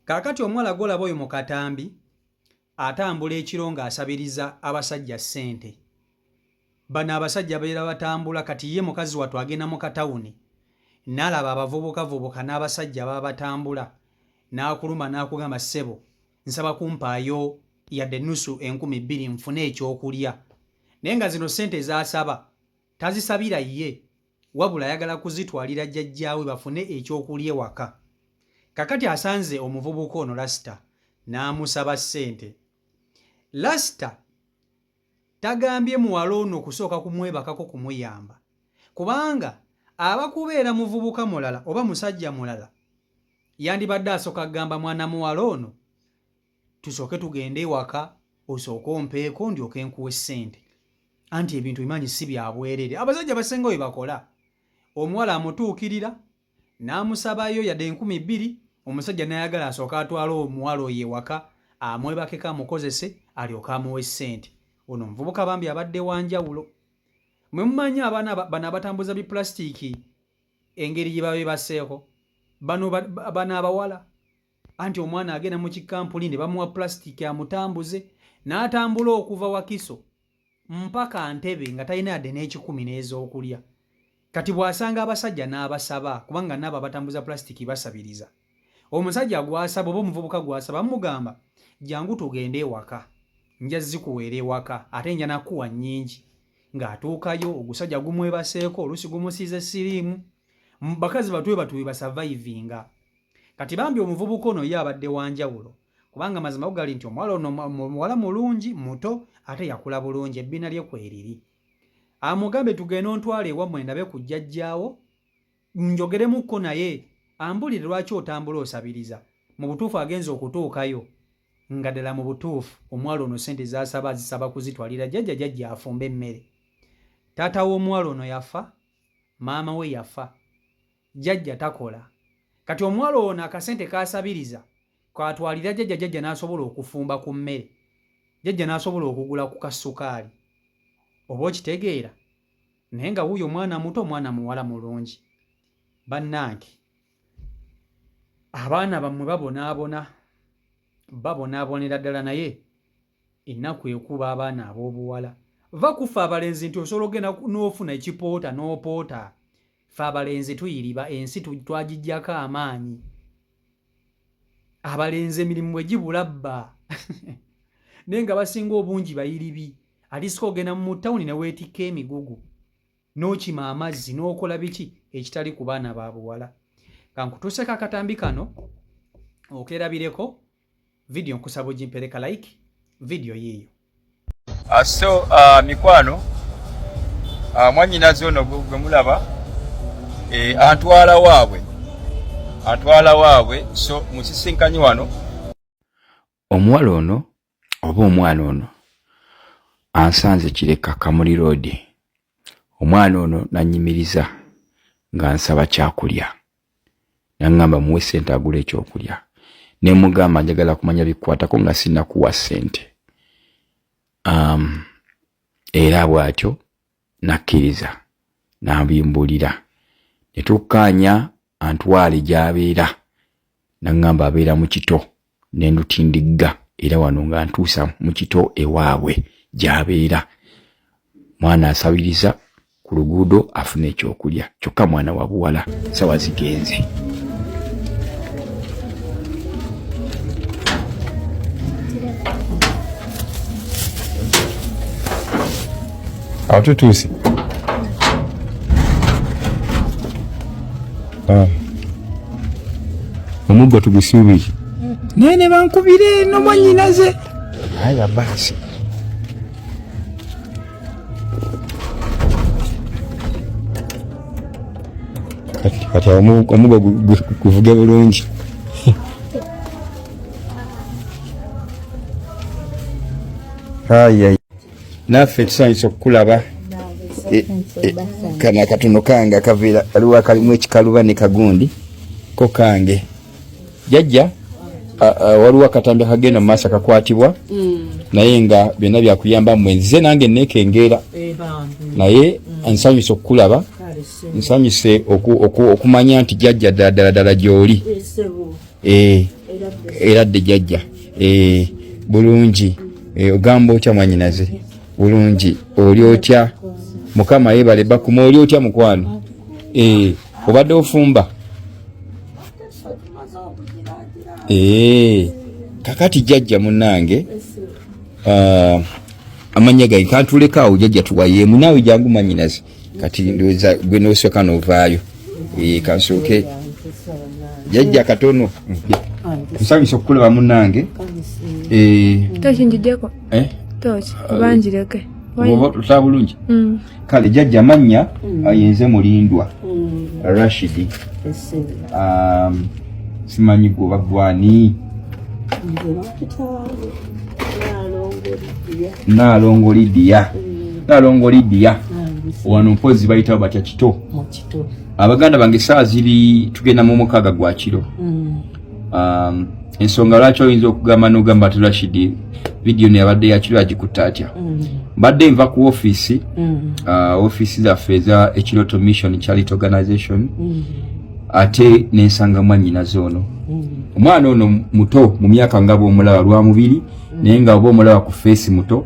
Kaakati omuwala golaba oyo mu katambi atambula ekiro ng'asabiriza abasajja ssente. Bano abasajja beera batambula kati ye mukazi wattu agenda mu katawuni n'alaba abavubukavubuka n'abasajja baba batambula n'akuluma n'akugamba ssebo nsaba kumpaayo yadde ennusu 2,000 nfune ekyokulya. Naye nga zino ssente z'asaba tazisabira ye wabula ayagala kuzitwalira jjajjaawe bafune ekyokulya ewaka. Kakati asanze omuvubuka ono Lasita n'amusaba ssente. Lasita tagambye muwala ono kusooka kumwebakako kumuyamba kubanga abakubeera muvubuka mulala oba musajja mulala yandibadde asooka kugamba mwana muwala ono tusooke tugende ewaka osooke ompeeko ndyoke nkuwe ssente. Anti ebintu bimanyi si bya bwerere. Abasajja basenga bwe bakola. Omuwala amutuukirira n'amusabayo yadde 2,000, omusajja n'ayagala asooka atwala omuwala oyo ewaka amwebakeko amukozese alyoke amuwe ssente. Ono omuvubuka bambi abadde wa njawulo. Mwe mumanyi abaana bano abatambuza bipulasitika engeri gye babeebaseeko bano abawala. Anti omwana agenda mu kikampuli ne bamuwa pulasitiki amutambuze n'atambula okuva Wakiso mpaka Ntebe nga talina yadde n'ekikumi n'ez'okulya. Kati bw'asanga abasajja n'abasaba kubanga n'abo abatambuza pulasitiki basabiriza. Omusajja gw'asaba oba omuvubuka gw'asaba mugamba jangu tugende ewaka nja zikuweera ewaka ate nja nakuwa nnyingi. Ng'atuukayo ogusajja gumwebaseeko oluusi gumusiize siriimu. Bakazi batwe basavayivinga. Kati bambi omuvubuka ono ye abadde wa njawulo kubanga mazima gali nti omuwala ono muwala mulungi muto ate yakula bulungi ebbina lye kweriri. Amugambe tugende ontwale ewammwe ndabe ku jjajjaawo njogeremukko naye ambulire lwaki otambula osabiriza. Mu butuufu agenza okutuukayo nga ddala mu butuufu omuwala ono ssente z'asaba azisaba kuzitwalira jjajja afumbe emmere. Taata w'omuwala ono yafa, maama we yafa, jjajja takola. Kati omuwala ono akasente kasabiriza kwatwalira jjajja n'asobola okufumba ku mmere, jjajja n'asobola okugula ku kasukaali. Oba okitegeera? Naye nga wuuyo mwana muto, mwana muwala mulungi. Bannange abaana bammwe babonaabonera ddala, naye ennaku ekuba abaana ab'obuwala. Va kufa abalenzi nti osobola ogenda n'ofuna ekipoota n'opoota. Fe abalenzi tuyiriba ensi twagijjako amaanyi. Abalenzi emirimu bwe gibula bba naye nga basinga obungi bayiribi. Alisika ogenda mu tawuni ne weetikka emigugu n'okima amazzi n'okola biki ekitali ku baana ba buwala. Kankutuuseko akatambi kano okerabireko vidiyo nkusaba ogimpereka like vidiyo yiiyo. So mikwano mwannyinaze ono gwe mulaba antwala waabwe so musisinkanye wano. Omuwala ono oba omwana ono ansanze Kireka Kamuli Road. Omwana ono nanyimiriza nga nsaba kyakulya, nangamba muwe ssente agula ekyokulya. Ne mugamba njagala kumanya bikwatako nga sinnakuwa ssente. Era bw'atyo nakkiriza n'ambimbulira. Ne tukkaanya antwale gy'abeera, nangamba abeera mu kito ne ndutindigga era wano nga ntuusa mu kito ewaabwe gy'abeera. Mwana asabiriza ku luguudo afune ekyokulya, kyokka mwana wa buwala, sawa zigenze. Awo tutuuse. Omuggo tugusuubire. Nene bankubire no mwannyinaze. Aya basi. Kati omuggo guvuge bulungi. Aya. Naffe tusanyusa okukulaba. Kana katono kange akaviira aliwo kalimu ekikaluba ne kagundi ko kange. Jajja waliwo akatambi akagenda mu maaso akakwatibwa naye nga byonna byakuyamba mwenze nange nekengeera naye nsanyuse okukulaba, nsanyuse okumanya nti jajja ddala gy'oli. eradde jjajja bulungi ogamba otya mwanyinaze bulungi oli otya mukama yebale bakuma oli otya mukwano obadde ofumba kakati jjajja munnange amanya gai kantulekaawo jjajja tuwayeemu naawe jangu mwanyinaze kati ndowooza gwe noosooka novaayo kansooke jjajja katono nsanyusa okukulaba munnange toki njijeko toki kubanjireke oba bulungi kale jjajja mannya ayenze mulindwa Rashidi simanyi gwe bagwani Nalongo Lidia wano mpozi bayitawo batya kito abaganda bange saa ziri tugenda mu mukaaga gwa kiro ensonga lwaki oyinza okugamba n'ogamba ati Rashidi vidiyo neyabadde yakiro yagikutta atya mbadde nva ku ofiisi zaffe eza Ekiroto Mission Charity Organization ate nensanga mwannyinaze ono omwana ono muto mu myaka nga bw'omulaba lwa mubiri naye nga oba omulaba ku feesi muto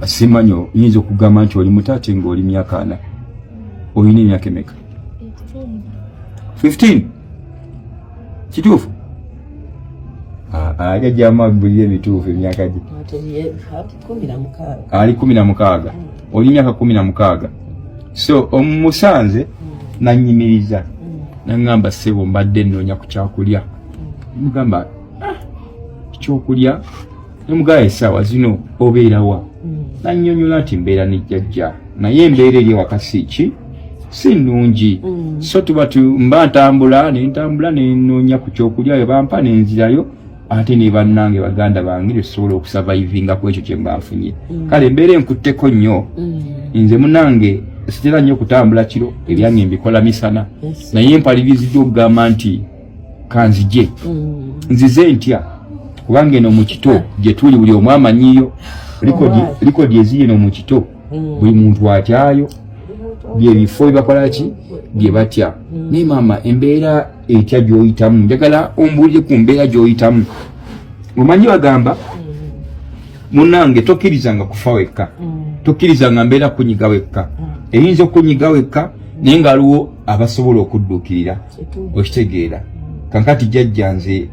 simanyo yinza okugamba nti oli muto ate ng'oli myaka 4 olina emyaka emeka 15 kituufu jjajja amagulira emituufu emyaka gye ali 16 oli myaka 16 so omusanze nanyimiriza nangamba ssebo mbadde nnoonya ku kyakulya mugamba ekyokulya nomugaya essaawa zino obeerawa nannyonnyola nti mbeera ne jjajja naye embeera eri wakasi ki si nnungi so tuba mba ntambula nennoonya ku kyokulya we bampa nenzirayo ate ne bannange baganda bange tetusobola okusavaivinga ku ekyo kye mba nfunye kale embeera enkutteko nnyo nze munange sitera nnyo kutambula kiro ebyange mbikola misana naye mpaliriziddwa okugamba nti kanzije nzize ntya kubanga eno mu kito gye tuli buli omu amanyiyo likodi eziri eno mu kito buli muntu atyayo byebifo byebakola ki bye batya naye maama embeera etya gy'oyitamu njagala ombuulire ku mbeera gy'oyitamu omanyi bagamba munange tokkirizanga kufa wekka tokkirizanga mbeera kunyiga wekka eyinza okunyiga wekka naye ngaaliwo abasobola okudduukirira okitegeera kankati jjajja nze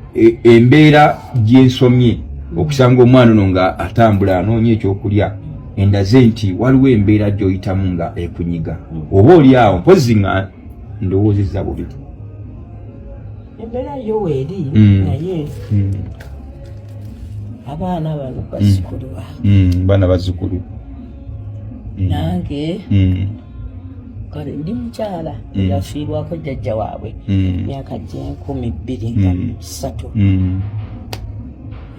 embeera gyensomye okusanga omwana ono nga atambula anoonya ekyokulya endaze nti waliwo embeera gy'oyitamu nga ekunyiga oba oli awo mpozi nga ndowoozezza bubi embeera yo weeri naye abaana bano bazzukulu baana bazzukulu nange kale ndi mukyala yafiirwako jjajja waabwe myaka gye 2023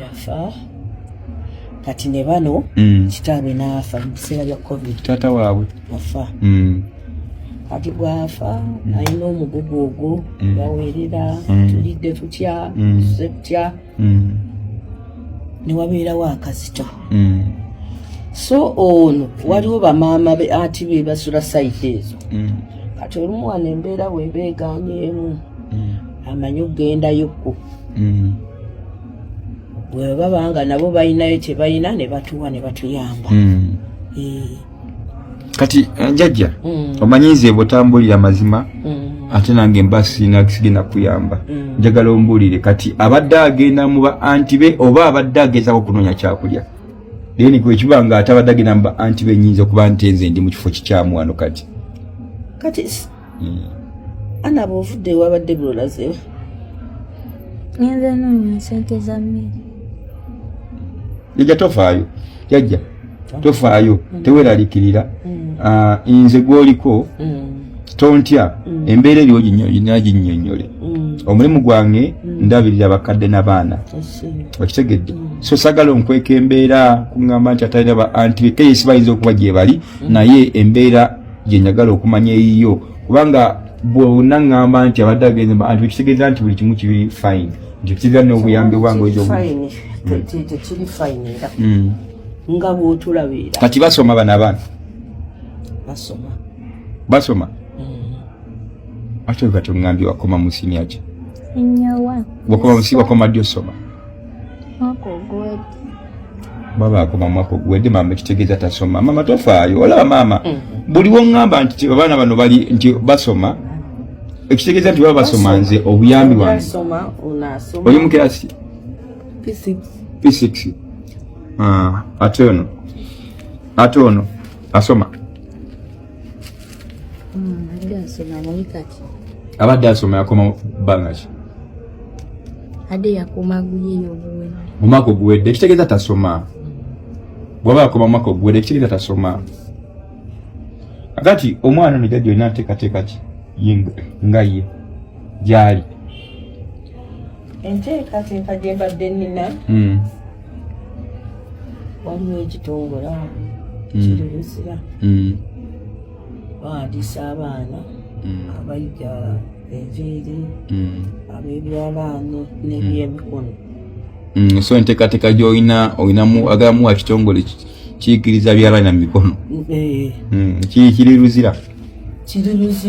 yafa kati ne bano kitaabe n'afa mu biseera bya covid taata waabwe afa kati bw'afa alina omugugu ogwo baweerera tulidde tutya tuze tutya ne wabeerawo akazito so ono waliwo bamaama be ati be basula sayiti ezo kati olumu wano embeera webeeganyeemu amanyi okgendayokko bwe babanga nabo balinayo kye balina ne batuwa ne batuyamba kati jjajja omanyi nze bw'otambulira mazima ate nange mba sirina kisigenda kuyamba njagala ombuulire kati abadde agenda mu ba anti be oba abadde agezaako okunoonya kyakulya then kwe kiba nga atabadde agenda mu ba anti be nnyinza okuba nti nze ndi mu kifo kikyamu wano kati ana bw'ovudde wabadde bulolazeewo ngenze noonya ssente za mmere jjajja tofaayo jjajja tofaayo teweeralikirira nze gw'oliko tontya embeera eriwo ginnyonnyole omulimu gwange ndabirira bakadde n'abaana okitegedde so sagala onkweka embeera kuŋŋamba nti atalina ba anti keyesi bayinza okuba gye bali naye embeera gye njagala okumanya eyiyo kubanga bwonna ŋŋamba nti abadde agenze ba anti ekitegeeza nti buli kimu kiri fine nti kitegeeza n'obuyambi bwange tekiri fine era nga bw'otulabira kati basoma bano abaana basoma ate kati oŋŋambye wakoma mu siniya ki Nyowa. Wakoma musiba koma dio soma. Mwako gwedi. Baba akoma mwako gwedi mama kitegeza tasoma. Mama tofaayo olaba mama. Buli wongamba nti abaana bano bali nti basoma. Ekitegeza nti baba basoma nze obuyambi wange. Basoma unasoma. Oli mu class P6. P6. Atono. Asoma. Asoma mwikati. Abadde asoma yakoma bangachi. Ade yakoma guye yobuwe. Mumako guwedde ekitegeza tasoma. Bwaba akoma mumako guwedde ekitegeza tasoma. Agati omwana no jajjo ina teka ki ngaye jali. Enteekateeka gye mbadde nnina waliwo ekitongole kiruzira bawandiisa abaana abayiga enviiri ab'ebyalaani n'ebyemikono. So enteekateeka gy'olinamu agalamu wa kitongole kiyigiriza byalaani na mikono kiriruzira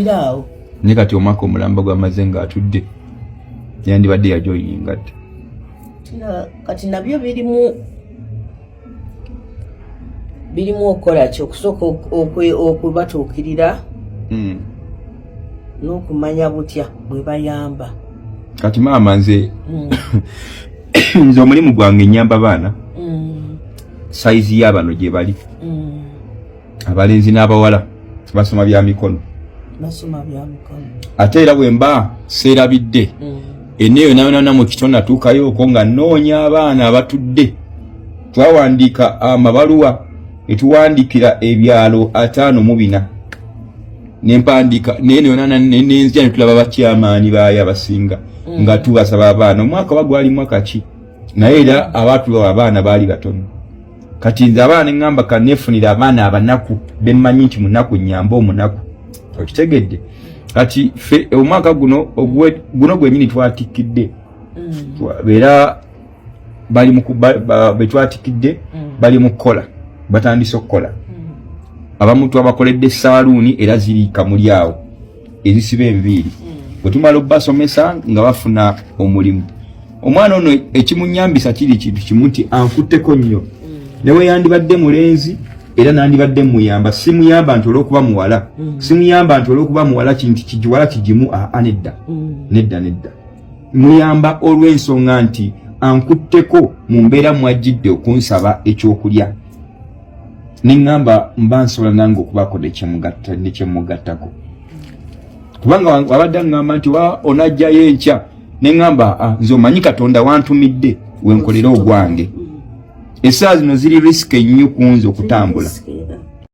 awo ne kati omwaka omulamba gw'amaze ng'atudde yandibadde yajoyinga dda kati nabyo birimu okukola ki okusooka okubatuukirira n'okumanya butya bwe bayamba. Kati maama nze omulimu gwange nyamba baana saizi y'abano gye bali abalenzi n'abawala basoma bya mikono ate era bwe mba seerabidde enneeyo nayonana mu kito natuukayo okwo nga nnoonya abaana abatudde twawandiika amabaluwa etuwandiikira ebyalo 54 nempandiika naye nayonana nenzija netulaba bakyamaani baayo abasinga nga tubasaba abaana omwaka bagwali mwaka ki naye era abaatulawa abaana baali batono kati nze abaana neŋŋamba kaneefunira abaana abanaku bemmanyi nti munaku nyamba omunaku okitegedde kati omwaka guno gwenyini twatikidde era betwatikidde bali mu kukola batandise okukola abamu twabakoledde saaluuni era ziri kamuli awo ezisiba enviiri bwe tumala obbasomesa nga bafuna omulimu. Omwana ono ekimunyambisa kiri kintu kimu nti ankutteko nnyo newe yandibadde mulenzi era nandibadde muyamba simuyamba nti olw'okuba muwala simuyamba nti olw'okuba muwala kintu kijiwala kijimu nedda muyamba olw'ensonga nti ankutteko mu mbeera mwajjidde okunsaba ekyokulya neŋŋamba mba nsobola nange okubaako nekyemugattako kubanga abadde aŋŋamba nti onajjayo enkya neŋŋamba nze omanyi Katonda wantumidde wenkolera ogwange essaawa zino ziri risiki ennyo ku nze okutambula